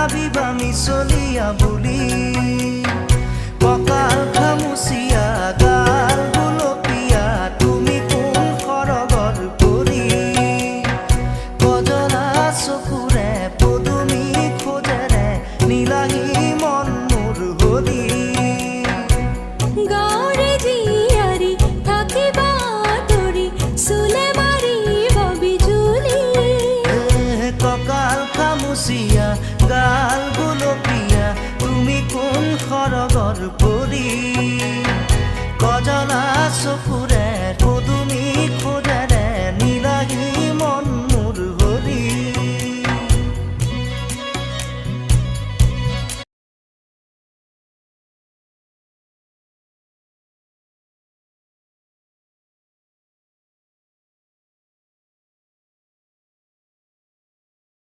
ভাবিবা মিছলিয়া বুলি কঁকাল খামুচিয়া গাল গুলপীয়া তুমি কোন সৰগৰ পৰি কজলা চকুৰে পদুমী খোজেৰে নীলাহী মন মোৰ হলি গাঁৱৰে জীয়াৰী থাকিবা তৰি চুলে মাৰিব বিজুলি কঁকাল খামুচিয়া গাল গুলপীয়া তুমি কোন সৰগৰ পৰি